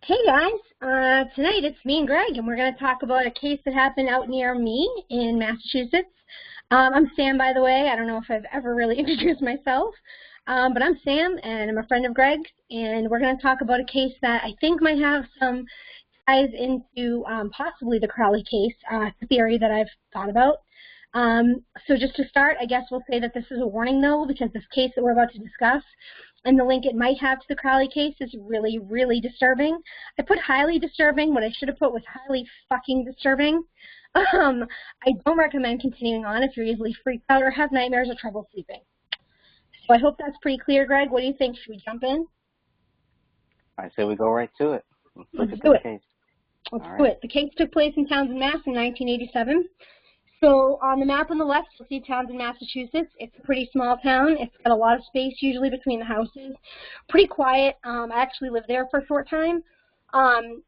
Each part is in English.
Hey guys, tonight it's me and Greg, and we're going to talk about a case that happened out near me in Massachusetts. I'm Sam, by the way. I don't know if I've ever really introduced myself, but I'm Sam, and I'm a friend of Greg's, and we're going to talk about a case that I think might have some ties into possibly the Crowley case, a theory that I've thought about. So just to start, I guess we'll say that this is a warning, though, because this case that we're about to discuss and the link it might have to the Crowley case is really, really disturbing. I put highly disturbing. What I should have put was highly fucking disturbing. I don't recommend continuing on if you're easily freaked out or have nightmares or trouble sleeping. So I hope that's pretty clear, Greg. What do you think? Should we jump in? I say we go right to it. Let's do it. Let's do it. The case took place in Townsend, Mass. in 1987. So on the map on the left, you'll see Townsend, Massachusetts. It's a pretty small town. It's got a lot of space usually between the houses. Pretty quiet. I actually lived there for a short time.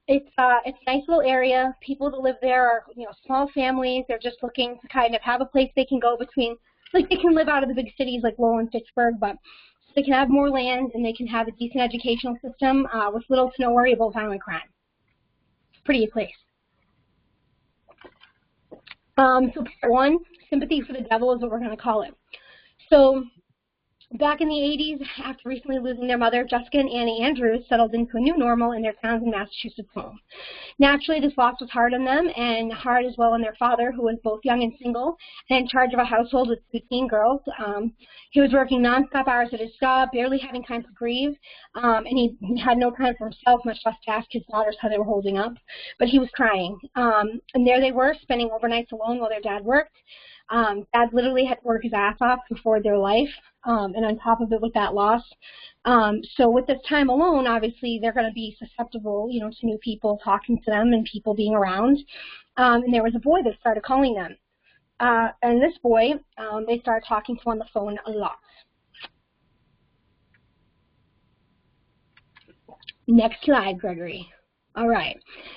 It's a nice little area. People that live there are, small families. They're just looking to kind of have a place they can go between, like they can live out of the big cities like Lowell and Fitchburg, but they can have more land and they can have a decent educational system with little to no worry about violent crime. It's a pretty place. So part one, sympathy for the devil is what we're going to call it. So back in the 80s, after recently losing their mother, Jessica and Annie Andrews settled into a new normal in their Townsend, Massachusetts home. Naturally, this loss was hard on them and hard as well on their father, who was both young and single and in charge of a household with 2 teen girls. He was working nonstop hours at his job, barely having time to grieve, and he had no time for himself, much less to ask his daughters how they were holding up. But he was crying. And there they were, spending overnights alone while their dad worked. Dad literally had to work his ass off to afford their life, and on top of it with that loss. So with this time alone, obviously, they're going to be susceptible, to new people talking to them and people being around. And there was a boy that started calling them. And this boy, they started talking to on the phone a lot. Next slide, Gregory. All right.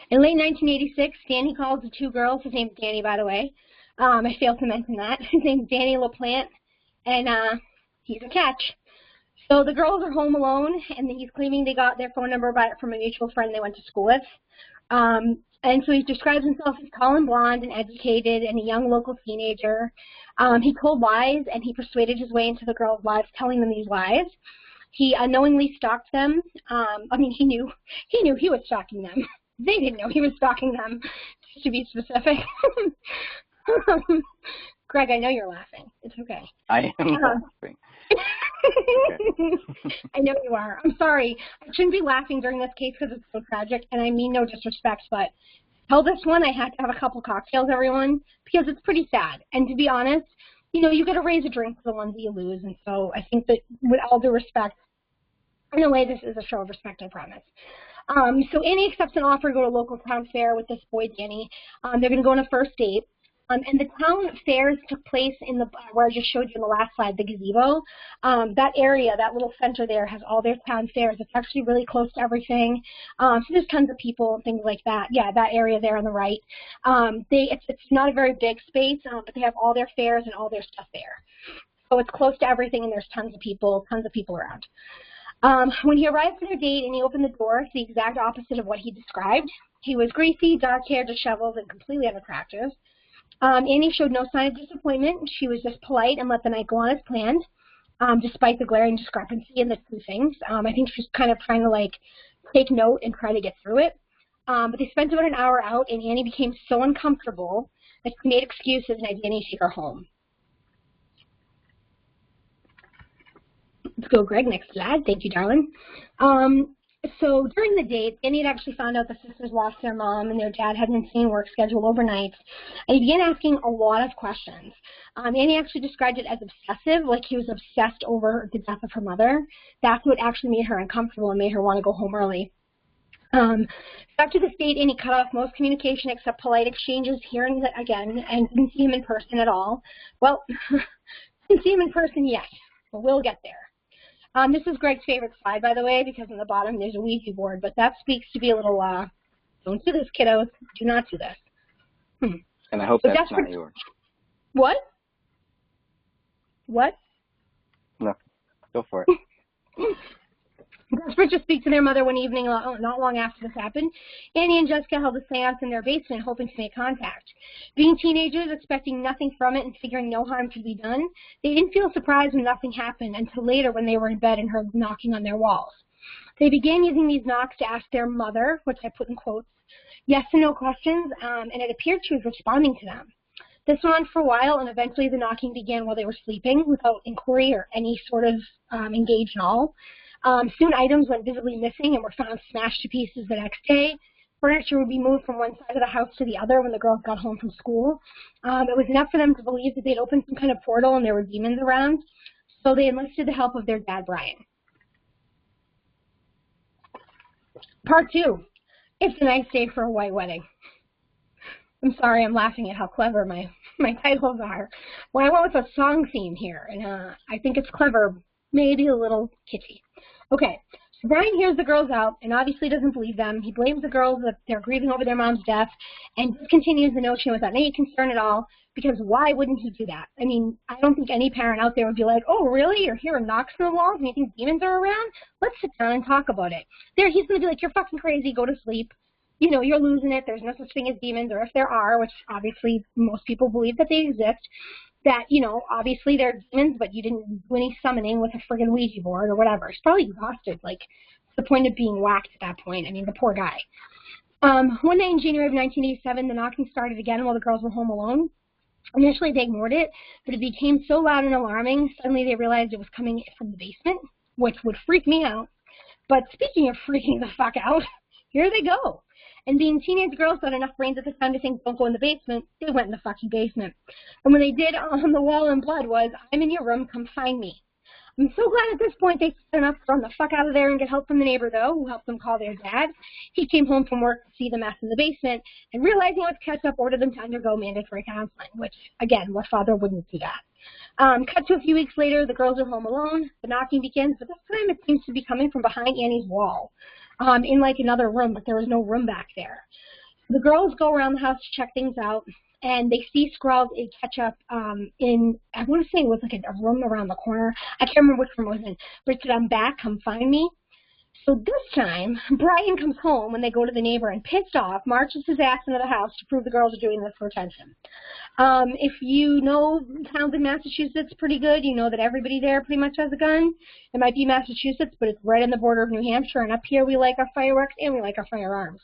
In late 1986, Danny calls the 2 girls. His name's Danny, by the way. I failed to mention that. His name's Danny LaPlante, and he's a catch. So the girls are home alone, and he's claiming they got their phone number from a mutual friend they went to school with. And so he describes himself as tall and blonde and educated and a young local teenager. He told lies, and he persuaded his way into the girls' lives, telling them these lies. He unknowingly stalked them. He knew he was stalking them. They didn't know he was stalking them, just to be specific. Greg, I know you're laughing. It's okay. I am laughing. I know you are. I'm sorry. I shouldn't be laughing during this case because it's so tragic, and I mean no disrespect, but tell this one I had to have a couple cocktails, everyone, because it's pretty sad. And to be honest, you got to raise a drink for the ones that you lose, and so I think that with all due respect, in a way, this is a show of respect, I promise. So Annie accepts an offer to go to a local town fair with this boy, Danny. They're going to go on a first date. And the town fairs took place in where I just showed you in the last slide, the gazebo. That area, that little center there, has all their town fairs. It's actually really close to everything. So there's tons of people and things like that. Yeah, that area there on the right. It's not a very big space, but they have all their fairs and all their stuff there. So it's close to everything, and there's tons of people around. When he arrived for their date and he opened the door, it's the exact opposite of what he described. He was greasy, dark-haired, disheveled, and completely unattractive. Annie showed no sign of disappointment. She was just polite and let the night go on as planned, despite the glaring discrepancy in the 2 things. I think she was kind of trying to, take note and try to get through it. But they spent about an hour out, and Annie became so uncomfortable that she made excuses and had Danny take her home. Let's go, Greg. Next slide. Thank you, darling. So during the date, Danny had actually found out the sisters lost their mom and their dad had an insane work schedule overnight. And he began asking a lot of questions. Annie actually described it as obsessive, like he was obsessed over the death of her mother. That's what actually made her uncomfortable and made her want to go home early. After this date, Annie cut off most communication except polite exchanges, hearing that again, and didn't see him in person at all. Well, didn't see him in person yet, but we'll get there. This is Greg's favorite slide, by the way, because in the bottom there's a Ouija board, but that speaks to be a little, don't do this, kiddos. Do not do this. And I hope so that's not yours. What? What? No, go for it. Desperate to speak to their mother one evening, not long after this happened, Annie and Jessica held a seance in their basement, hoping to make contact. Being teenagers, expecting nothing from it and figuring no harm could be done, they didn't feel surprised when nothing happened until later when they were in bed and heard knocking on their walls. They began using these knocks to ask their mother, which I put in quotes, yes and no questions, and it appeared she was responding to them. This went on for a while, and eventually the knocking began while they were sleeping without inquiry or any sort of engage at all. Soon items went visibly missing and were found smashed to pieces the next day. Furniture would be moved from one side of the house to the other when the girls got home from school. It was enough for them to believe that they'd opened some kind of portal and there were demons around, so they enlisted the help of their dad, Brian. Part 2. It's a nice day for a white wedding. I'm sorry, I'm laughing at how clever my titles are. Well, I went with a song theme here, and I think it's clever, maybe a little kitschy. Okay, so Brian hears the girls out and obviously doesn't believe them. He blames the girls that they're grieving over their mom's death and discontinues the notion without any concern at all, because why wouldn't he do that? I mean, I don't think any parent out there would be like, oh, really? You're hearing knocks on the walls and you think demons are around? Let's sit down and talk about it. He's going to be like, you're fucking crazy, go to sleep. You know, you're losing it. There's no such thing as demons, or if there are, which obviously most people believe that they exist, that, you know, obviously they're demons, but you didn't do any summoning with a friggin' Ouija board or whatever. He's probably exhausted. Like, what's the point of being whacked at that point? I mean, the poor guy. One night in January of 1987, the knocking started again while the girls were home alone. Initially, they ignored it, but it became so loud and alarming, suddenly they realized it was coming from the basement, which would freak me out. But speaking of freaking the fuck out, here they go. And being teenage girls had enough brains at the time to think, don't go in the basement, they went in the fucking basement. And when they did, on the wall in blood was, I'm in your room, come find me. I'm so glad at this point they said enough to run the fuck out of there and get help from the neighbor, though, who helped them call their dad. He came home from work to see the mess in the basement, and realizing what to catch up, ordered them to undergo mandatory counseling, which, again, what father wouldn't do that? Cut to a few weeks later, the girls are home alone, the knocking begins, but this time it seems to be coming from behind Annie's wall. In like another room, but there was no room back there. The girls go around the house to check things out, and they see scrawled a ketchup in, I want to say it was like a room around the corner. I can't remember which room it was in, but it said, I'm back, come find me. So this time, Brian comes home when they go to the neighbor and, pissed off, marches his ass into the house to prove the girls are doing this for attention. If you know towns in Massachusetts pretty good, you know that everybody there pretty much has a gun. It might be Massachusetts, but it's right on the border of New Hampshire, and up here we like our fireworks and we like our firearms.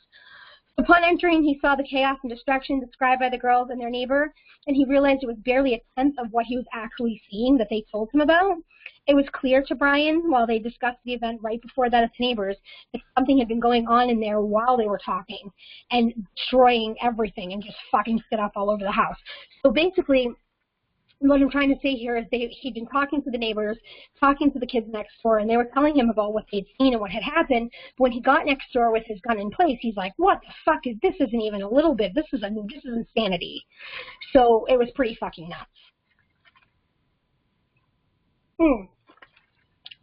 Upon entering, he saw the chaos and destruction described by the girls and their neighbor, and he realized it was barely a tenth of what he was actually seeing that they told him about. It was clear to Brian, while they discussed the event right before that at the neighbors, that something had been going on in there while they were talking and destroying everything and just fucking shit up all over the house. So basically, what I'm trying to say here is he'd been talking to the neighbors, talking to the kids next door, and they were telling him about what they'd seen and what had happened. But when he got next door with his gun in place, he's like, what the fuck is this? Isn't even a little bit. This is insanity. So it was pretty fucking nuts.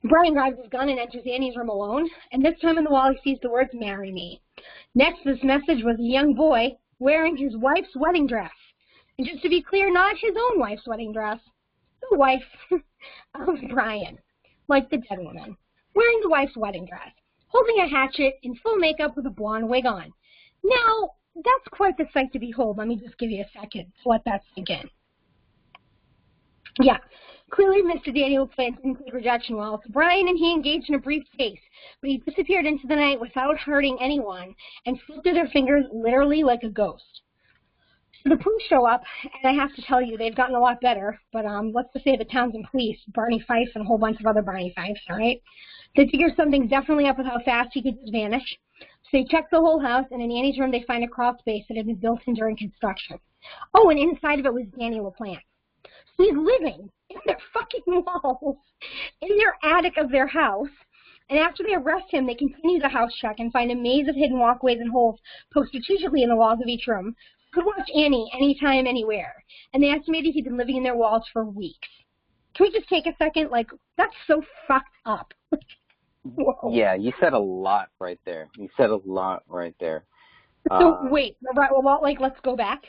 Brian grabs his gun and enters Annie's room alone, and this time on the wall he sees the words, marry me. Next to this message was a young boy wearing his wife's wedding dress. And just to be clear, not his own wife's wedding dress, the wife of Brian, like the dead woman, wearing the wife's wedding dress, holding a hatchet in full makeup with a blonde wig on. Now, that's quite the sight to behold. Let me just give you a second to let that sink in. Yeah, clearly Mr. Daniel Flint didn't take rejection well, so Brian and he engaged in a brief chase, but he disappeared into the night without hurting anyone and slipped through their fingers literally like a ghost. So the police show up, and I have to tell you, they've gotten a lot better, but let's just say the Townsend police, Barney Fife and a whole bunch of other Barney Fifes, all right? They figure something's definitely up with how fast he could just vanish. So they check the whole house, and in Annie's room they find a crawl space that had been built in during construction. Oh, and inside of it was Danny LaPlante. So he's living in their fucking walls, in their attic of their house, and after they arrest him, they continue the house check and find a maze of hidden walkways and holes posted strategically in the walls of each room. Could watch Annie anytime, anywhere. And they estimated he'd been living in their walls for weeks. Can we just take a second? Like, that's so fucked up. Whoa. Yeah, you said a lot right there. So, wait, well, like, let's go back.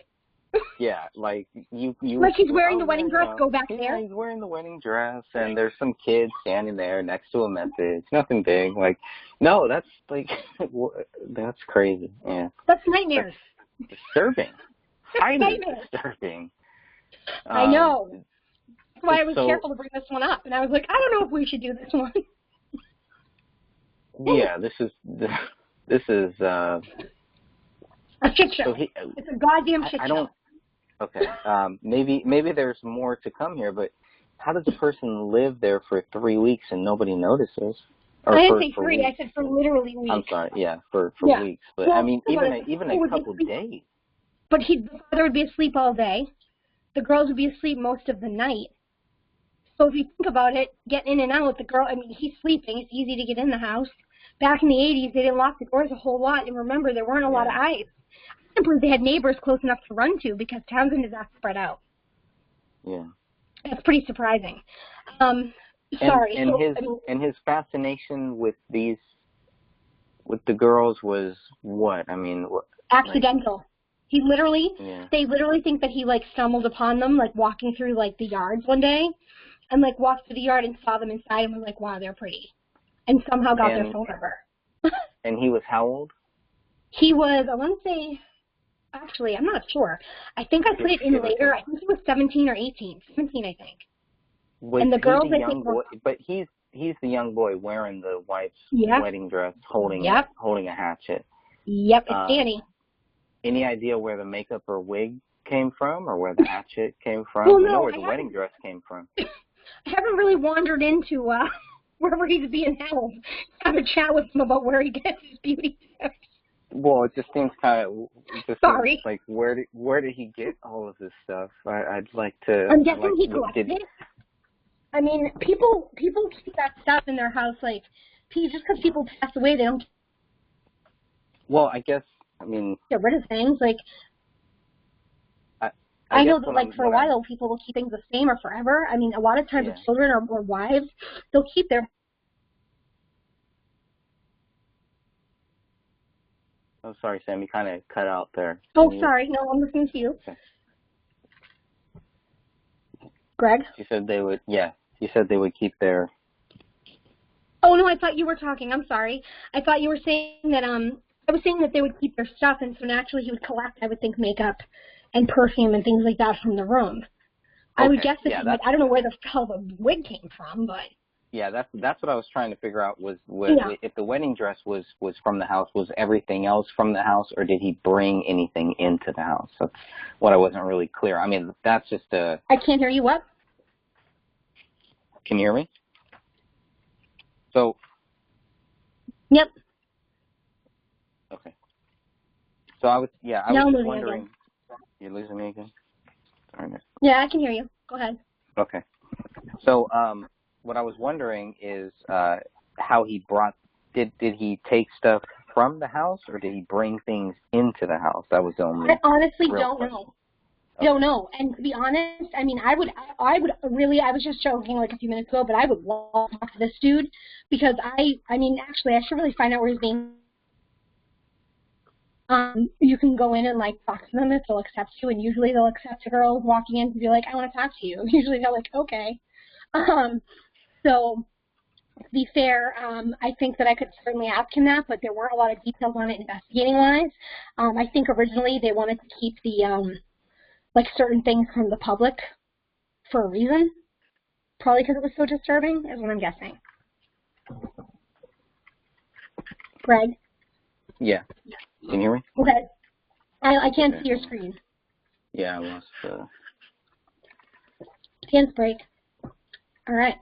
Yeah, like you. Like he's wearing the wedding dress. Go back there. He's wearing the wedding dress, and there's some kids standing there next to a message. Nothing big. Like, no, that's like that's crazy. Yeah. That's nightmares. That's disturbing. Highly disturbing. I know. That's why I was careful to bring this one up, and I was like, I don't know if we should do this one. Yeah, this is a shit show. So it's a goddamn shit show. Okay. Maybe there's more to come here, but how does a person live there for 3 weeks and nobody notices? Or I didn't say 3. Weeks. I said for literally weeks. I'm sorry. Yeah, for weeks. But well, I mean, even a couple of days. But the father would be asleep all day. The girls would be asleep most of the night. So if you think about it, getting in and out with the girl, I mean, he's sleeping. It's easy to get in the house. Back in the 80s, they didn't lock the doors a whole lot. And remember, there weren't a lot of eyes. I can't believe they had neighbors close enough to run to because Townsend is that spread out. Yeah. That's pretty surprising. Sorry. And his fascination with the girls was what? I mean, what? Accidental. Like, they literally think that he, like, stumbled upon them, like, walking through, like, the yards one day, and, like, walked through the yard and saw them inside and was like, wow, they're pretty. And somehow got their phone number. And he was how old? He was, I want to say, actually, I'm not sure. I think I put it in later. I think he was 17 or 18. 17, I think. And the girls, I think, were... But he's the young boy wearing the wife's wedding dress, holding a hatchet. Yep, it's Danny. Any idea where the makeup or wig came from, or where the hatchet came from? Well, no, I know where the wedding dress came from. I haven't really wandered into wherever he's being held. Have a chat with him about where he gets his beauty tips. Well, it just seems kind of. Sorry. Like where did he get all of this stuff? I'd like to. I'm guessing he collected it. I mean, people keep that stuff in their house, like just because people pass away, they don't. Well, I guess. I mean, get rid of things. Like, I know that, like, for a while, people will keep things the same or forever. I mean, a lot of times with children or wives, they'll keep their... Oh, sorry, Sam, you kind of cut out there. Sorry. No, I'm listening to you. Okay. Greg? You said they would, you said they would keep their... Oh, no, I thought you were talking. I'm sorry. I thought you were saying that, I was saying that they would keep their stuff, and so naturally he would collect, I would think, makeup and perfume and things like that from the room. Okay. I would guess that I don't know where the hell the wig came from, but... Yeah, that's what I was trying to figure out was if the wedding dress was from the house, was everything else from the house, or did he bring anything into the house? That's what I wasn't really clear. I mean, that's just a... I can't hear you. What? Can you hear me? So... Yep. Okay. So I was just wondering. Again. You're losing me again? Sorry. Yeah, I can hear you. Go ahead. Okay. So what I was wondering is how he brought. Did he take stuff from the house, or did he bring things into the house? That was the only. I honestly don't know. Okay. Don't know. And to be honest, I mean, I would really. I was just joking like a few minutes ago, but I would love to talk to this dude because I mean, actually, I should really find out where he's being. You can go in and, like, talk to them if they'll accept you, and usually they'll accept a girl walking in to be like, I want to talk to you. Usually they're like, okay. So, to be fair, I think that I could certainly ask him that, but there weren't a lot of details on it investigating-wise. I think originally they wanted to keep the, like, certain things from the public for a reason. Probably because it was so disturbing, is what I'm guessing. Greg? Yeah. Can you hear me? Okay. I can't see your screen. Yeah, I lost Hands break. All right.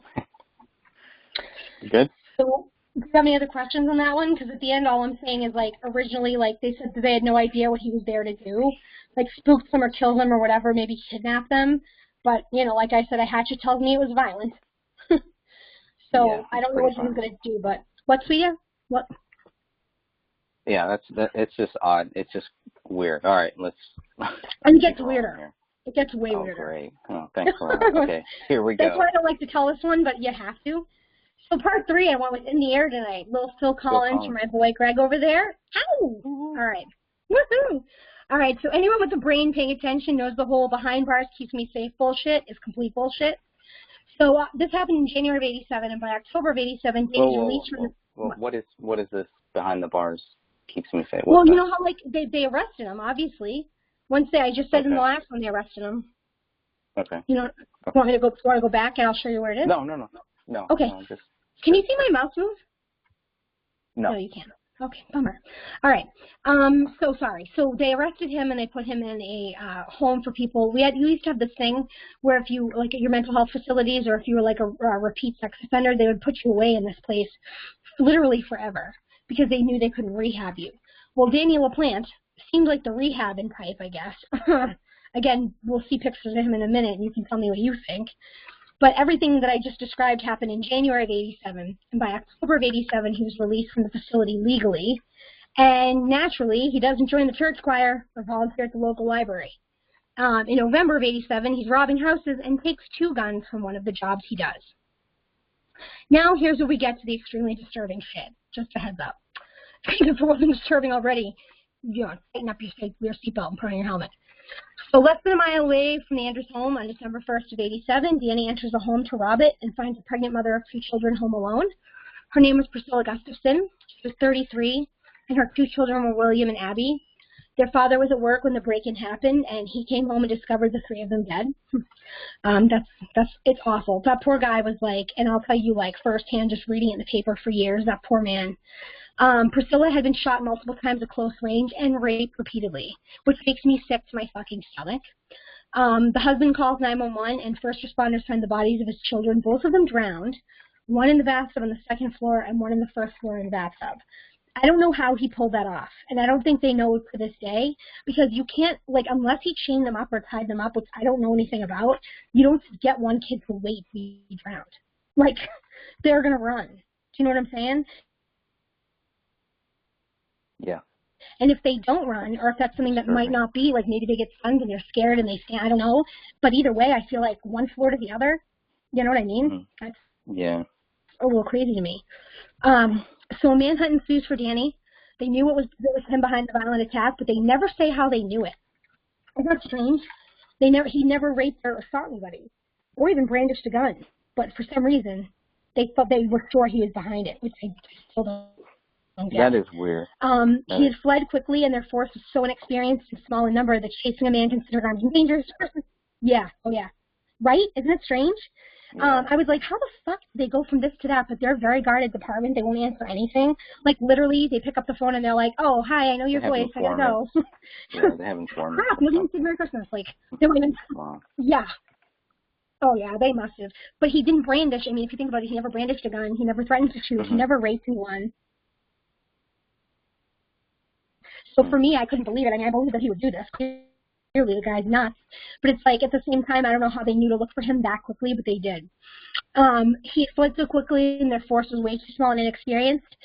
You good? So, do you have any other questions on that one? Because at the end, all I'm saying is, like, originally, like, they said that they had no idea what he was there to do. Like, spook them or kill them or whatever, maybe kidnap them. But, you know, like I said, a hatchet tells me it was violent. So, I don't know what he was going to do, but... What, sweetie? What? Yeah, it's just odd. It's just weird. All right, let's... And it gets weirder. It gets way weirder. Great. Oh, thanks a lot. Okay, here we go. That's why I don't like to tell this one, but you have to. So part 3, I went with In the Air tonight. Little Phil Collins for my boy Greg over there. Ow! All right. Woohoo! All right, so anyone with the brain paying attention knows the whole behind bars keeps me safe bullshit is complete bullshit. So this happened in January of 87, and by October of 87, Danny was released from the... Well, what is this behind the bars keeps me safe? Well, you know how, like, they arrested him, obviously. Once I just said in the last one they arrested him. Okay. You know, want me to go back and I'll show you where it is? No. Okay. No, Can you see my mouse move? No. No, you can't. Okay, bummer. All right. So sorry. So they arrested him and they put him in a home for people. We used to have this thing where if you, like at your mental health facilities or if you were like a repeat sex offender, they would put you away in this place literally forever because they knew they couldn't rehab you. Well, Danny LaPlante seemed like the rehab in type, I guess. Again, we'll see pictures of him in a minute and you can tell me what you think. But everything that I just described happened in January of 87, and by October of 87, he was released from the facility legally. And naturally, he doesn't join the church choir or volunteer at the local library. In November of 87, he's robbing houses and takes 2 guns from one of the jobs he does. Now, here's where we get to the extremely disturbing shit. Just a heads up. If it wasn't disturbing already, you know, tighten up your seatbelt and put on your helmet. So less than a mile away from the Andrews home on December 1st of 87, Danny enters the home to rob it and finds a pregnant mother of 2 children home alone. Her name was Priscilla Gustafson. She was 33, and her 2 children were William and Abby. Their father was at work when the break-in happened, and he came home and discovered the 3 of them dead. It's awful. That poor guy was like, and I'll tell you like firsthand, just reading it in the paper for years, that poor man. Priscilla had been shot multiple times at close range and raped repeatedly, which makes me sick to my fucking stomach. The husband calls 911, and first responders find the bodies of his children, both of them drowned, one in the bathtub on the 2nd floor and one in the 1st floor in the bathtub. I don't know how he pulled that off, and I don't think they know to this day, because you can't, like, unless he chained them up or tied them up, which I don't know anything about, you don't get one kid to wait to be drowned. Like, they're going to run. Do you know what I'm saying? Yeah. And if they don't run, or if that's something that might not be, like maybe they get stunned and they're scared and they stand, I don't know. But either way, I feel like one floor to the other, you know what I mean? Mm-hmm. That's a little crazy to me. So a manhunt ensues for Danny. They knew it was him behind the violent attack, but they never say how they knew it. Isn't that strange? He never raped or assaulted anybody, or even brandished a gun. But for some reason, they were sure he was behind it, which I still don't get. That is weird. He had fled quickly, and their force was so inexperienced and small in number that chasing a man considered armed and dangerous. Yeah, right? Isn't it strange? Yeah. I was like, how the fuck did they go from this to that? But they're a very guarded department. They won't answer anything. Like, literally, they pick up the phone and they're like, oh, hi, I know your voice. I gotta go. Yeah, they haven't informed me. Crap, you didn't say Merry Christmas. Like, they won't even... Wow. Yeah. Oh, yeah, they must have. But he didn't brandish. I mean, if you think about it, he never brandished a gun. He never threatened to shoot. Mm-hmm. He never raped anyone. So for me, I couldn't believe it. I mean, I believe that he would do this. Clearly, the guy's nuts. But it's like, at the same time, I don't know how they knew to look for him that quickly, but they did. He fled so quickly, and their force was way too small and inexperienced.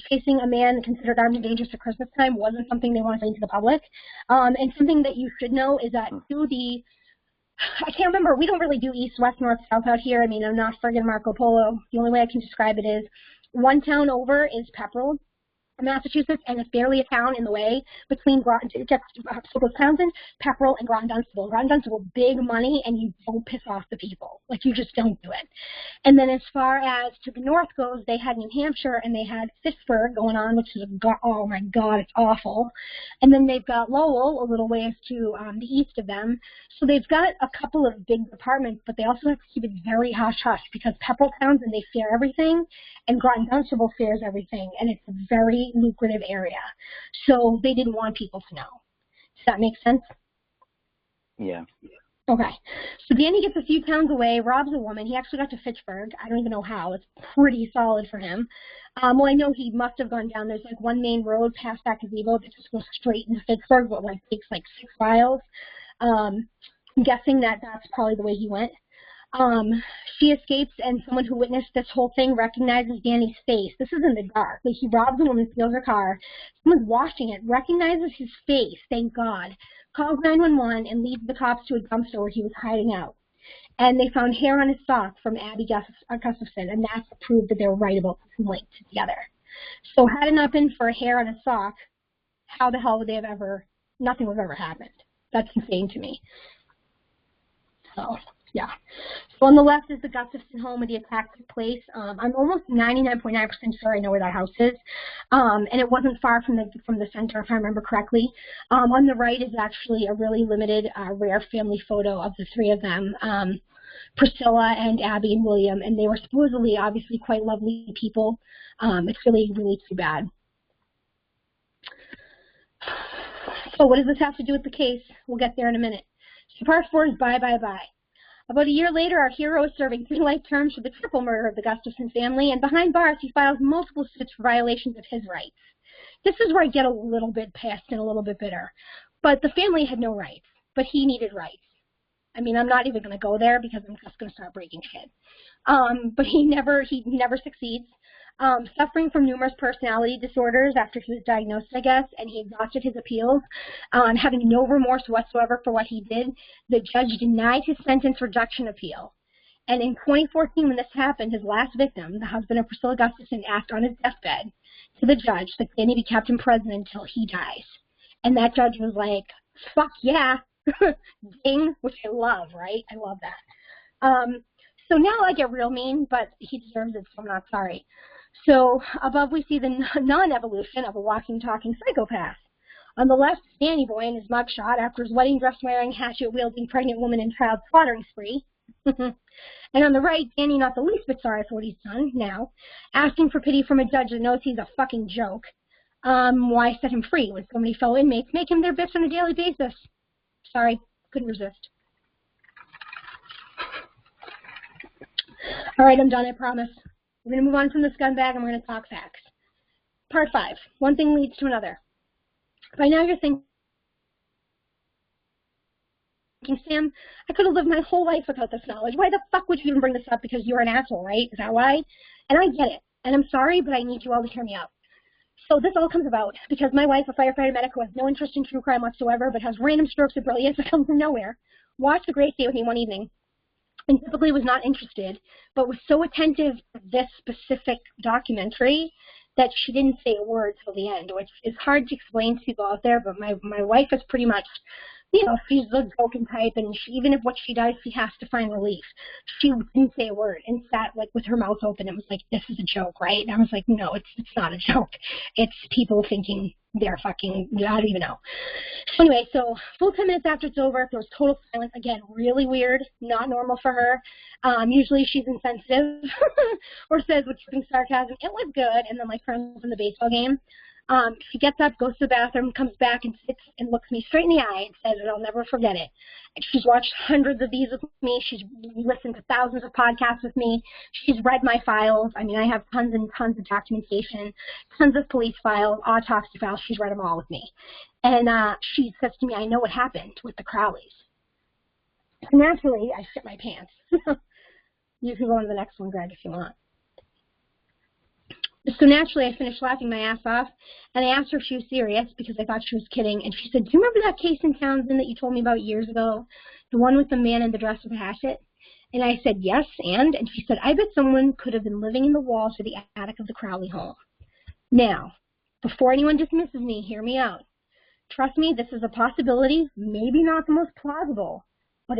Chasing a man considered armed and dangerous at Christmas time wasn't something they wanted to bring to the public. And something that you should know is that I can't remember, we don't really do east, west, north, south out here. I mean, I'm not friggin' Marco Polo. The only way I can describe it is one town over is Pepperell, Massachusetts, and it's barely a town in the way between Townsend, Pepperell, and Groton Dunstable. Groton Dunstable, big money, and you don't piss off the people. Like, you just don't do it. And then as far as to the north goes, they had New Hampshire, and they had Fitchburg going on, which is, oh my God, it's awful. And then they've got Lowell, a little ways to the east of them. So they've got a couple of big departments, but they also have to keep it very hush-hush, because Pepperell, Townsend, they fear everything, and Groton Dunstable fears everything, and it's a very lucrative area. So they didn't want people to know. Does that make sense? Yeah. Okay. So Danny gets a few towns away, robs a woman. He actually got to Fitchburg. I don't even know how. It's pretty solid for him. Well, I know he must have gone down. There's like one main road past that gazebo that just goes straight into Fitchburg, but like takes like 6 miles. I'm guessing that that's probably the way he went. She escapes, and someone who witnessed this whole thing recognizes Danny's face. This is in the dark. Like, he robs a woman, steals her car. Someone's watching it, recognizes his face, thank God, calls 911, and leads the cops to a dumpster where he was hiding out. And they found hair on his sock from Abby Gustafson, and that's proof that they were right about this and linked together. So had it not been for hair on his sock, how the hell would they have ever nothing would have ever happened. That's insane to me. So, yeah. So on the left is the Gustafson home where the attack took place. I'm almost 99.9% sure I know where that house is. And it wasn't far from the center, if I remember correctly. On the right is actually a really limited, rare family photo of the three of them, Priscilla and Abby and William, and they were supposedly, obviously, quite lovely people. It's really, really too bad. So what does this have to do with the case? We'll get there in a minute. So part 4 is bye, bye, bye. About a year later, our hero is serving 3 life terms for the triple murder of the Gustafson family, and behind bars, he files multiple suits for violations of his rights. This is where I get a little bit pissed and a little bit bitter. But the family had no rights, but he needed rights. I mean, I'm not even going to go there because I'm just going to start breaking shit. But he never succeeds. Suffering from numerous personality disorders after he was diagnosed, I guess, and he exhausted his appeals, having no remorse whatsoever for what he did, the judge denied his sentence reduction appeal. And in 2014, when this happened, his last victim, the husband of Priscilla Gustafson, asked on his deathbed to the judge that Danny be kept in prison until he dies. And that judge was like, fuck yeah, ding, which I love, right? I love that. So now I get real mean, but he deserves it, so I'm not sorry. So above we see the non-evolution of a walking, talking psychopath. On the left, Danny Boy in his mugshot after his wedding dress wearing, hatchet-wielding pregnant woman and child slaughtering spree. And on the right, Danny, not the least bit sorry for what he's done now, asking for pity from a judge that knows he's a fucking joke. Why set him free when so many fellow inmates make him their bitch on a daily basis? Sorry, couldn't resist. All right, I'm done, I promise. We're going to move on from the scumbag and we're going to talk facts. Part 5. One thing leads to another. By now you're thinking, Sam, I could have lived my whole life without this knowledge. Why the fuck would you even bring this up? Because you're an asshole, right? Is that why? And I get it. And I'm sorry, but I need you all to hear me out. So this all comes about because my wife, a firefighter medic who has no interest in true crime whatsoever, but has random strokes of brilliance that come from nowhere, watched The Great State with me one evening. And typically was not interested, but was so attentive to this specific documentary that she didn't say a word till the end, which is hard to explain to people out there, but my wife is pretty much, you know, she's the joking type, and she, even if what she does, she has to find relief. She didn't say a word and sat like with her mouth open. It was like, this is a joke, right? And I was like, no, it's not a joke. It's people thinking they're fucking, I don't even know. So anyway, so full 10 minutes after it's over, there was total silence. Again, really weird, not normal for her. Usually she's insensitive or says with sarcasm, it was good, and then like turns in the baseball game. She gets up, goes to the bathroom, comes back and sits and looks me straight in the eye and says, and I'll never forget it. And she's watched hundreds of these with me. She's listened to thousands of podcasts with me. She's read my files. I mean, I have tons and tons of documentation, tons of police files, autopsy files. She's read them all with me. And she says to me, I know what happened with the Crowleys. So naturally, I shit my pants. You can go on to the next one, Greg, if you want. So naturally, I finished laughing my ass off, and I asked her if she was serious because I thought she was kidding. And she said, do you remember that case in Townsend that you told me about years ago? The one with the man in the dress with a hatchet? And I said, yes, and she said, I bet someone could have been living in the walls of the attic of the Crowley home. Now, before anyone dismisses me, hear me out. Trust me, this is a possibility, maybe not the most plausible, but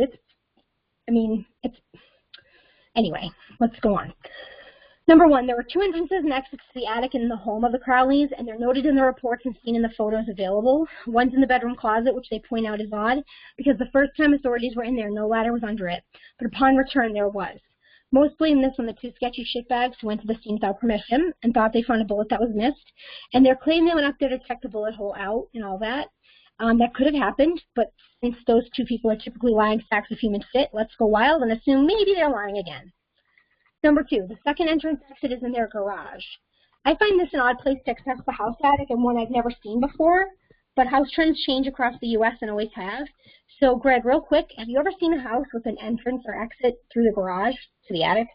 anyway, let's go on. Number 1, there were 2 entrances and exits to the attic in the home of the Crowleys, and they're noted in the reports and seen in the photos available. One's in the bedroom closet, which they point out is odd, because the first time authorities were in there, no ladder was under it, but upon return, there was. Most blame this on the 2 sketchy shitbags who went to the scene without permission and thought they found a bullet that was missed, and their claim they went up there to check the bullet hole out and all that. That could have happened, but since those 2 people are typically lying sacks of human shit, let's go wild and assume maybe they're lying again. Number 2, the second entrance exit is in their garage. I find this an odd place to access the house attic and one I've never seen before, but house trends change across the U.S. and always have. So, Greg, real quick, have you ever seen a house with an entrance or exit through the garage to the attic?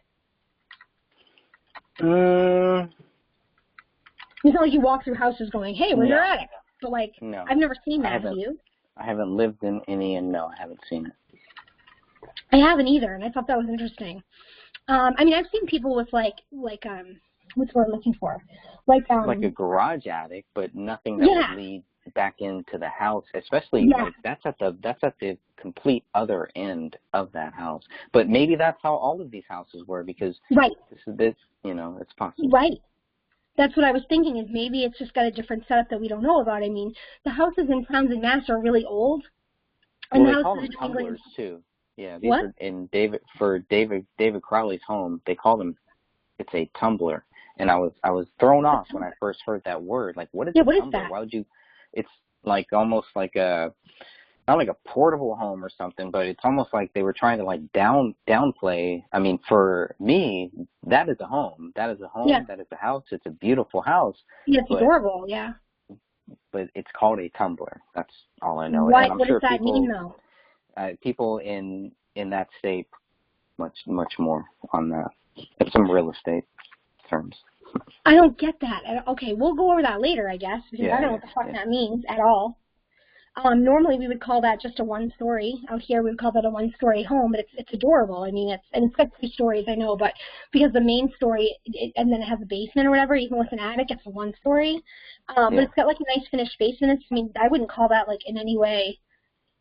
It's not like you walk through houses going, hey, where's your attic? But, like, no. I've never seen that, have you? I haven't lived in any, and no, I haven't seen it. I haven't either, and I thought that was interesting. I mean, I've seen people with what's the word I'm looking for? Like a garage attic, but nothing that would lead back into the house, especially Yeah. like that's at the complete other end of that house. But maybe that's how all of these houses were, because Right. this you know, it's possible. Right. That's what I was thinking, is maybe it's just got a different setup that we don't know about. I mean, the houses in Townsend, Mass are really old. And Well, the they call houses them in England, tumblers too. Yeah, these what? are in David Crowley's home. They call them, it's a tumbler. And I was thrown off when I first heard that word. Like, what is a What is tumbler? that? Why would you? It's like almost like not like a portable home or something, but it's almost like they were trying to like downplay. I mean, for me, that is a home. That is a home. Yeah. That is a house. It's a beautiful house. Yeah, it's adorable, yeah. But it's called a tumbler. That's all I know. What And I'm does sure that mean, though? people in that state much more on that. It's some real estate terms. I don't get that. Okay, we'll go over that later, I guess, because I don't know what the fuck that means at all. Normally we would call that just a one-story. Out here we would call that a one-story home, but it's adorable. I mean, it's got 3 stories, I know, but because the main story, and then it has a basement or whatever, even with an attic, it's a one-story. But it's got like a nice finished basement. I mean, I wouldn't call that like in any way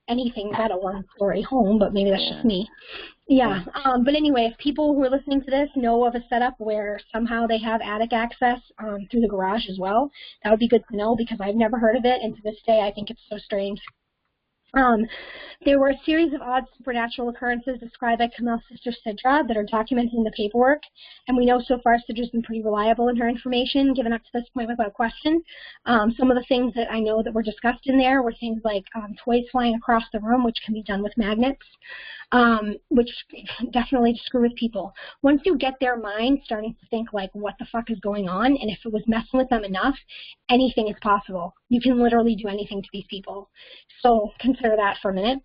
anything but a one-story home, but maybe that's just me. Yeah. But anyway, if people who are listening to this know of a setup where somehow they have attic access through the garage as well, that would be good to know, because I've never heard of it, and to this day I think it's so strange. There were a series of odd supernatural occurrences described by Kamel's sister Sidra that are documented in the paperwork, and we know so far Sidra's been pretty reliable in her information, given up to this point without question. Some of the things that I know that were discussed in there were things like toys flying across the room, which can be done with magnets, which definitely screw with people. Once you get their mind starting to think like, what the fuck is going on, and if it was messing with them enough, anything is possible. You can literally do anything to these people. So consider that for a minute.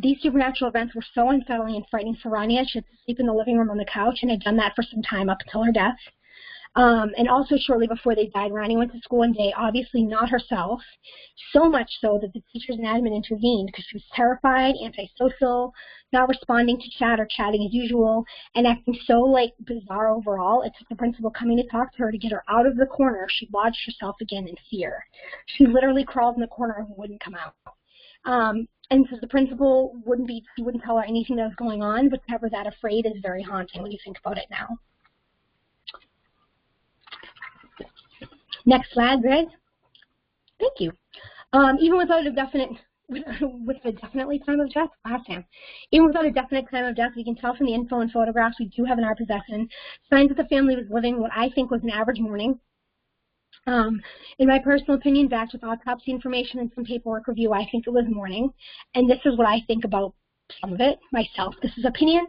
These supernatural events were so unsettling and frightening for Rania. She had to sleep in the living room on the couch, and had done that for some time up until her death. And also shortly before they died, Rania went to school one day, obviously not herself, so much so that the teachers and admin intervened because she was terrified, antisocial, not responding to chat or chatting as usual, and acting so like bizarre overall. It took the principal coming to talk to her to get her out of the corner. She lodged herself again in fear. She literally crawled in the corner and wouldn't come out. And so the principal wouldn't tell her anything that was going on, but to have her that afraid is very haunting when you think about it now. Next slide, Greg. Thank you. Even without a definite, with a definitely time of death, even without a definite time of death, we can tell from the info and photographs we do have in our possession signs that the family was living what I think was an average morning. In my personal opinion, backed with autopsy information and some paperwork review, I think it was morning. And this is what I think about some of it myself. This is opinion.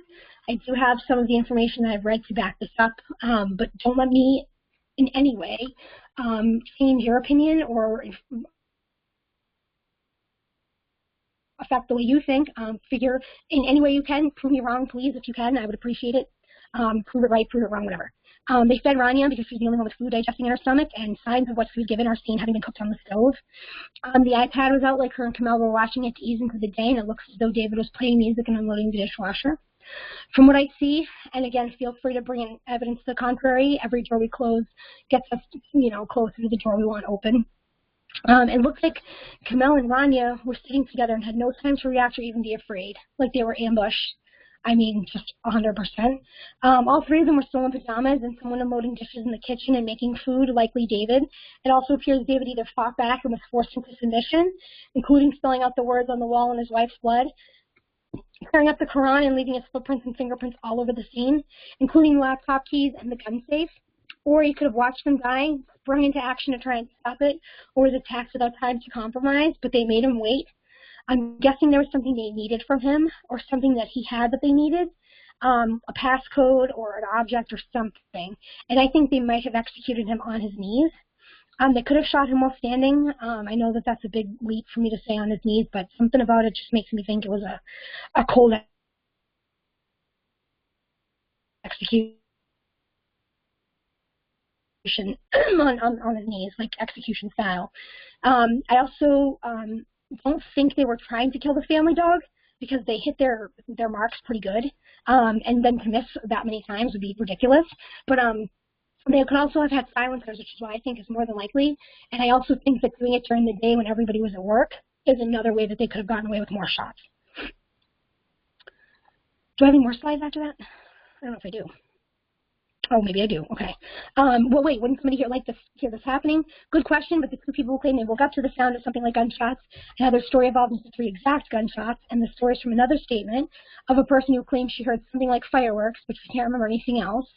I do have some of the information that I've read to back this up, but don't let me in any way change your opinion or affect the way you think. Figure in any way you can. Prove me wrong, please, if you can. I would appreciate it. Prove it right, prove it wrong, whatever. They fed Rania because she was the only one with food digesting in her stomach, and signs of what she was given are seen having been cooked on the stove. The iPad was out, like her and Kamel were watching it to ease into the day, and it looks as though David was playing music and unloading the dishwasher. From what I see, and again, feel free to bring in evidence to the contrary, every door we close gets us, closer to the door we want open. It looks like Kamel and Rania were sitting together and had no time to react or even be afraid, like they were ambushed. I mean, just 100%. All 3 of them were still in pajamas, and someone unloading dishes in the kitchen and making food, likely David. It also appears David either fought back or was forced into submission, including spelling out the words on the wall in his wife's blood, tearing up the Quran and leaving its footprints and fingerprints all over the scene, including laptop keys and the gun safe. Or he could have watched them die, sprung into action to try and stop it, or was attacked without time to compromise, but they made him wait. I'm guessing there was something they needed from him, or something that he had that they needed, a passcode or an object or something. And I think they might have executed him on his knees. They could have shot him while standing. I know that that's a big leap for me to say on his knees, but something about it just makes me think it was a cold execution on his knees, like execution style. I also don't think they were trying to kill the family dog, because they hit their marks pretty good. And then to miss that many times would be ridiculous. But They could also have had silencers, which is what I think is more than likely. And I also think that doing it during the day when everybody was at work is another way that they could have gotten away with more shots. Do I have any more slides after that? I don't know if I do. Oh, maybe I do. Okay. Well, wait, wouldn't somebody hear this happening? Good question, but the two people who claim they woke up to the sound of something like gunshots and how their story evolved into 3 exact gunshots, and the stories from another statement of a person who claims she heard something like fireworks, but she can't remember anything else,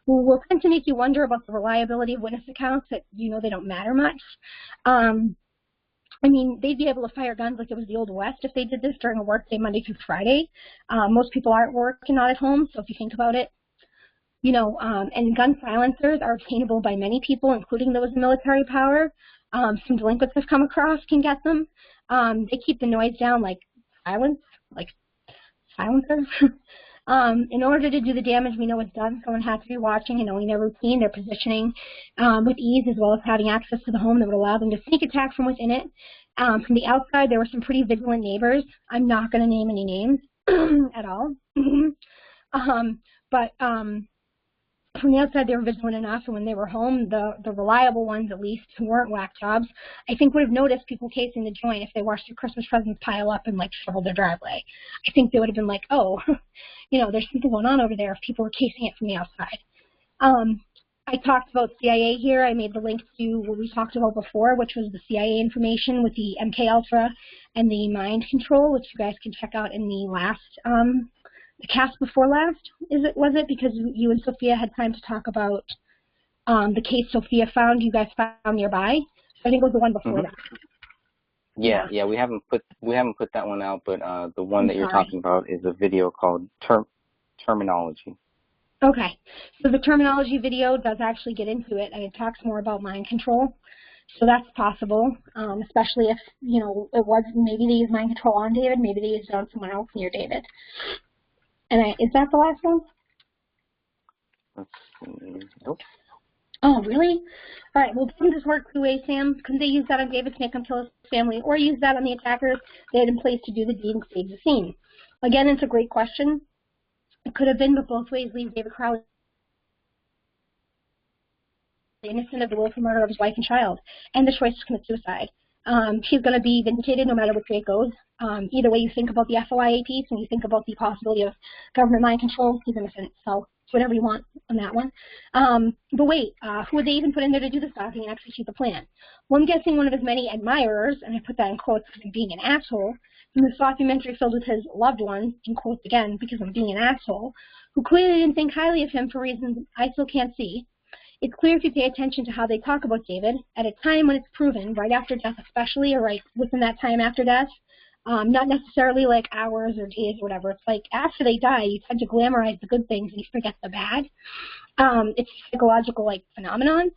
will tend to make you wonder about the reliability of witness accounts that you know they don't matter much. I mean, they'd be able to fire guns like it was the Old West if they did this during a workday Monday through Friday. Most people aren't working, not at home, so if you think about it, you know, and gun silencers are obtainable by many people, including those in military power. Some delinquents I've come across can get them. They keep the noise down like silencers. In order to do the damage we know it's done, someone has to be watching and knowing their routine, their positioning with ease, as well as having access to the home that would allow them to sneak attack from within it. From the outside, there were some pretty vigilant neighbors. I'm not going to name any names at all. But from the outside, they were vigilant enough, and when they were home, the reliable ones, at least, who weren't whack jobs, I think would have noticed people casing the joint if they watched their Christmas presents pile up and, like, shoveled their driveway. I think they would have been like, oh, you know, there's something going on over there if people were casing it from the outside. I talked about CIA here. I made the link to what we talked about before, which was the CIA information with the MK Ultra and the mind control, which you guys can check out in the last the cast before last, was it? Because you and Sophia had time to talk about the case Sophia found, you guys found nearby. So I think it was the one before that. Yeah, we haven't put that one out, but the one that you're talking about is a video called Terminology. Okay, so the terminology video does actually get into it, and it talks more about mind control. So that's possible, especially if, you know, it was maybe they used mind control on David, maybe they used it on someone else near David. And is that the last one? Nope. Oh, really? All right, well, didn't this work 2 ways, Sam? Couldn't they use that on David to make him kill his family, or use that on the attackers they had in place to do the deed and stage the scene? Again, it's a great question. It could have been, but both ways leave David Crowley innocent of the willful murder of his wife and child, and the choice to commit suicide. He's going to be vindicated no matter which way it goes. Either way you think about the FOIA piece and you think about the possibility of government mind control, he's innocent. So it's whatever you want on that one. But wait, who would they even put in there to do the stalking and execute the plan? Well, I'm guessing one of his many admirers, and I put that in quotes because I'm being an asshole, in this documentary filled with his loved ones, in quotes again because I'm being an asshole, who clearly didn't think highly of him for reasons I still can't see. It's clear if you pay attention to how they talk about David, at a time when it's proven, right after death especially, or right within that time after death, not necessarily like hours or days or whatever. It's like after they die, you tend to glamorize the good things and you forget the bad. It's a psychological like phenomenon,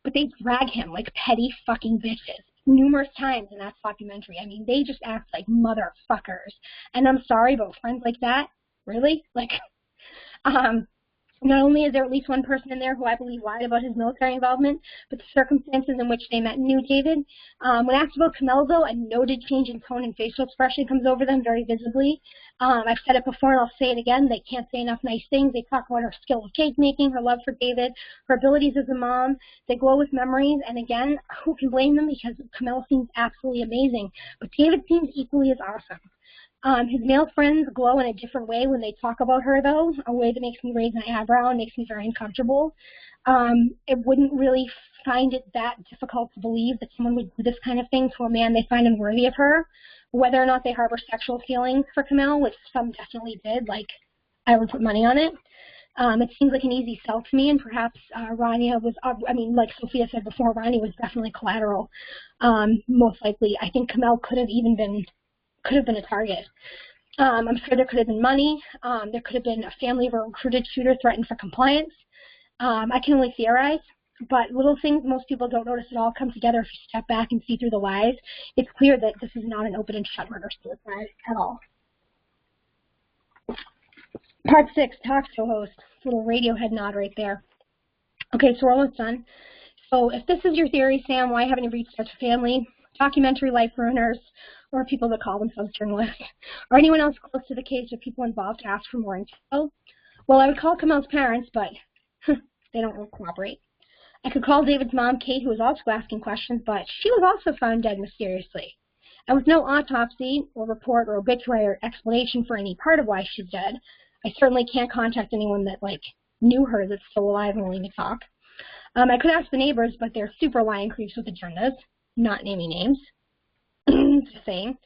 but they drag him like petty fucking bitches numerous times in that documentary. I mean, they just act like motherfuckers. And I'm sorry, but friends like that, really? Like, not only is there at least one person in there who I believe lied about his military involvement, but the circumstances in which they met and knew David. When asked about Camille, though, a noted change in tone and facial expression comes over them very visibly. I've said it before and I'll say it again. They can't say enough nice things. They talk about her skill of cake making, her love for David, her abilities as a mom. They glow with memories. And again, who can blame them? Because Camille seems absolutely amazing. But David seems equally as awesome. His male friends glow in a different way when they talk about her, though, a way that makes me raise my eyebrow and makes me very uncomfortable. It wouldn't really find it that difficult to believe that someone would do this kind of thing to a man they find unworthy of her, whether or not they harbor sexual feelings for Camille, which some definitely did, like I would put money on it. It seems like an easy sell to me, and perhaps Rania was, I mean, like Sophia said before, Rania was definitely collateral, most likely. I think Camille could have been a target. I'm sure there could have been money. There could have been a family of a recruited shooter threatened for compliance. I can only theorize, but little things most people don't notice at all come together if you step back and see through the lies. It's clear that this is not an open and shut murder-suicide at all. Part 6, talk show host. Little Radiohead nod right there. Okay, so we're almost done. So if this is your theory, Sam, why haven't you reached out to family, documentary life ruiners, or people that call themselves journalists, or anyone else close to the case or people involved to ask for more info? Well, I would call Camille's parents, but they don't cooperate. I could call David's mom, Kate, who was also asking questions, but she was also found dead mysteriously. And with no autopsy or report or obituary or explanation for any part of why she's dead, I certainly can't contact anyone that, like, knew her that's still alive and willing to talk. I could ask the neighbors, but they're super lying creeps with agendas, not naming names. Just saying.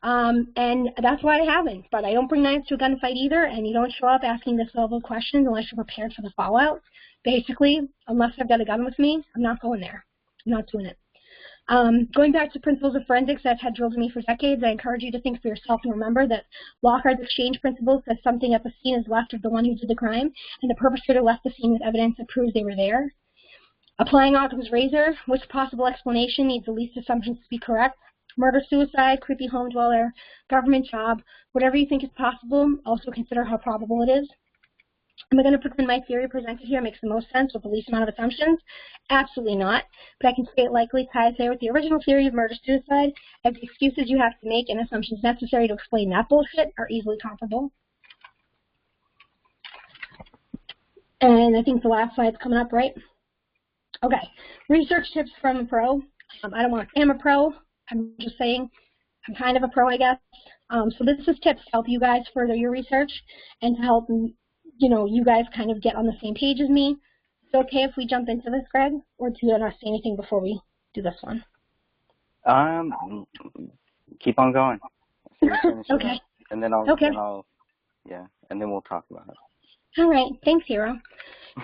And that's why I haven't. But I don't bring knives to a gunfight either, and you don't show up asking this level of questions unless you're prepared for the fallout. Basically, unless I've got a gun with me, I'm not going there. I'm not doing it. Going back to principles of forensics that I've had drilled in me for decades, I encourage you to think for yourself and remember that Lockhart's exchange principle says something at the scene is left of the one who did the crime, and the perpetrator left the scene with evidence that proves they were there. Applying Occam's razor, which possible explanation needs the least assumptions to be correct? Murder, suicide, creepy home dweller, government job, whatever you think is possible, also consider how probable it is. Am I going to pretend my theory presented here makes the most sense with the least amount of assumptions? Absolutely not. But I can say it likely ties there with the original theory of murder-suicide, as the excuses you have to make and assumptions necessary to explain that bullshit are easily comparable. And I think the last slide's coming up, right? Okay. Research tips from a pro. I don't want to say I'm a pro. I'm just saying I'm kind of a pro, I guess. So this is tips to help you guys further your research and to help you guys kind of get on the same page as me. Is it okay if we jump into this, Greg? Or do you want to say anything before we do this one? Keep on going. Okay. And then and then we'll talk about it. All right. Thanks, Hero.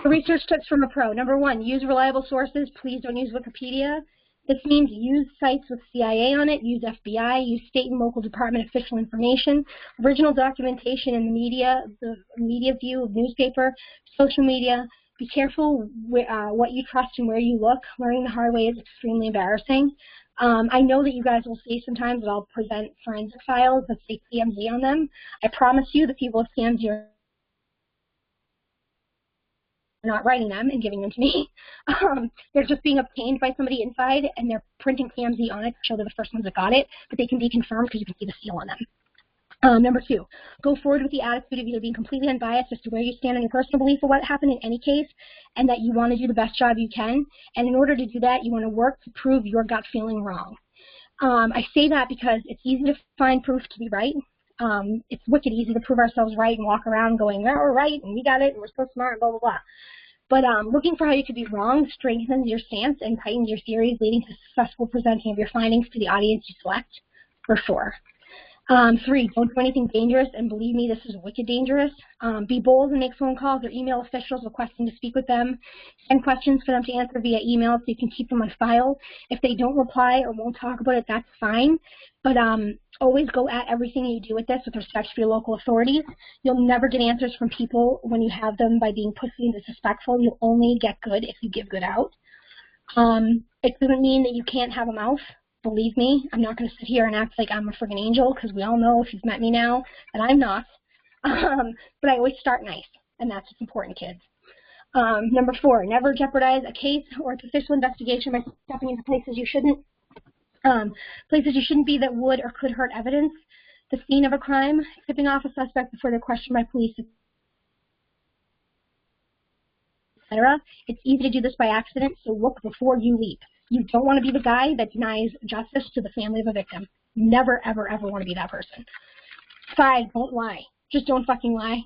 So research tips from a pro. Number 1, use reliable sources. Please don't use Wikipedia. This means use sites with CIA on it, use FBI, use state and local department official information, original documentation in the media view of newspaper, social media. Be careful what you trust and where you look. Learning the hard way is extremely embarrassing. I know that you guys will see sometimes that I'll present forensic files that say TMZ on them. I promise you the people of TMZ are not writing them and giving them to me. They're just being obtained by somebody inside, and they're printing TMZ on it to show they're the first ones that got it, but they can be confirmed because you can see the seal on them. Number 2, go forward with the attitude of either being completely unbiased as to where you stand on your personal belief of what happened in any case, and that you want to do the best job you can. And in order to do that, you want to work to prove your gut feeling wrong. I say that because it's easy to find proof to be right. It's wicked easy to prove ourselves right and walk around going, yeah, we're right, and we got it, and we're so smart, and blah, blah, blah. But looking for how you could be wrong strengthens your stance and tightens your theories, leading to successful presenting of your findings to the audience you select, for sure. 3, don't do anything dangerous, and believe me, this is wicked dangerous. Be bold and make phone calls or email officials requesting to speak with them. Send questions for them to answer via email so you can keep them on file. If they don't reply or won't talk about it, that's fine. But always go at everything you do with this with respect to your local authorities. You'll never get answers from people when you have them by being pussy and disrespectful. You'll only get good if you give good out. It doesn't mean that you can't have a mouth. Believe me, I'm not going to sit here and act like I'm a friggin' angel, because we all know, if you've met me now, that I'm not. But I always start nice, and that's what's important, kids. Number 4, never jeopardize a case or its official investigation by stepping into places you shouldn't. Places you shouldn't be that would or could hurt evidence. The scene of a crime, tipping off a suspect before they're questioned by police, etc. It's easy to do this by accident, so look before you leap. You don't want to be the guy that denies justice to the family of a victim. Never, ever, ever want to be that person. 5, don't lie. Just don't fucking lie.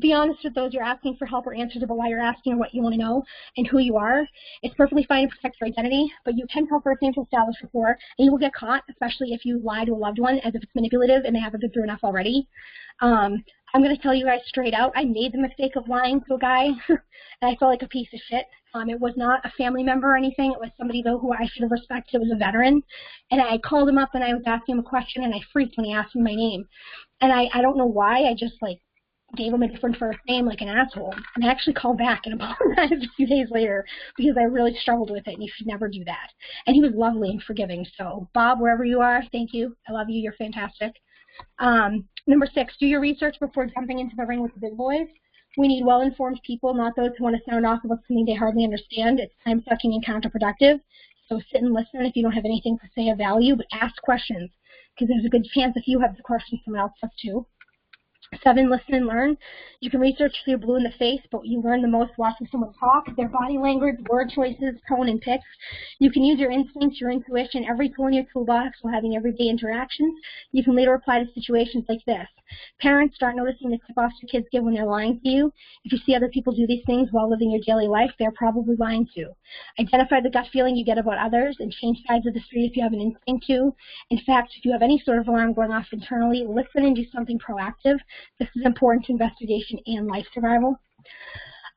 Be honest with those you're asking for help or answers about why you're asking or what you want to know and who you are. It's perfectly fine to protect your identity, but you can tell first name to establish rapport, and you will get caught, especially if you lie to a loved one as if it's manipulative and they haven't been through enough already. I'm going to tell you guys straight out, I made the mistake of lying to a guy, and I felt like a piece of shit. It was not a family member or anything. It was somebody, though, who I should have respected. It was a veteran. And I called him up, and I was asking him a question, and I freaked when he asked me my name. And I don't know why. I just, gave him a different first name like an asshole. And I actually called back and apologized a few days later because I really struggled with it, and you should never do that. And he was lovely and forgiving. So, Bob, wherever you are, thank you. I love you. You're fantastic. Number 6, do your research before jumping into the ring with the big boys. We need well-informed people, not those who want to sound off about something they hardly understand. It's time-sucking and counterproductive. So sit and listen if you don't have anything to say of value, but ask questions, because there's a good chance if you have the questions, someone else does too. 7, listen and learn. You can research till you're blue in the face, but you learn the most watching someone talk, their body language, word choices, tone, and pitch. You can use your instincts, your intuition, every tool in your toolbox while having everyday interactions. You can later apply to situations like this. Parents, start noticing the tip-offs your kids give when they're lying to you. If you see other people do these things while living your daily life, they're probably lying too. Identify the gut feeling you get about others and change sides of the street if you have an instinct to. In fact, if you have any sort of alarm going off internally, listen and do something proactive. This is important to investigation and life survival.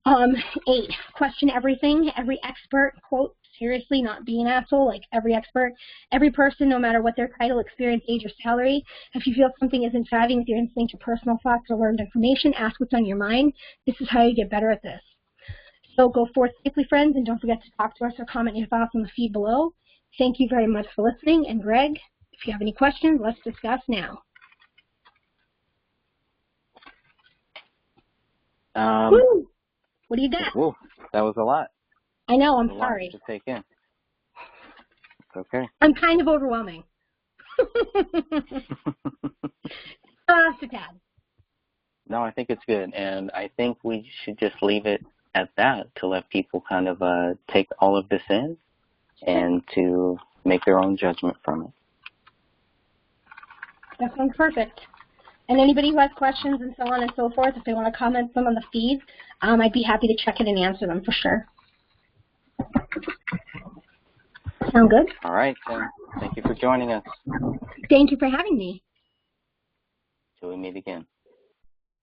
8, question everything. Every expert, quote, seriously, not being an asshole, like every expert, every person, no matter what their title, experience, age, or salary. If you feel something isn't jiving with your instinct or personal thoughts or learned information, ask what's on your mind. This is how you get better at this. So go forth safely, friends, and don't forget to talk to us or comment your thoughts on the feed below. Thank you very much for listening, and Greg, if you have any questions, let's discuss now. Woo! What do you got? Whoa, that was a lot. I know, I'm sorry. To take in. It's okay. I'm kind of overwhelming. Just a tad. No, I think it's good, and I think we should just leave it at that to let people kind of take all of this in and to make their own judgment from it. That sounds perfect. And anybody who has questions and so on and so forth, if they want to comment them on the feed, I'd be happy to check it and answer them for sure. Sound good? All right, then. Thank you for joining us. Thank you for having me. Till we meet again.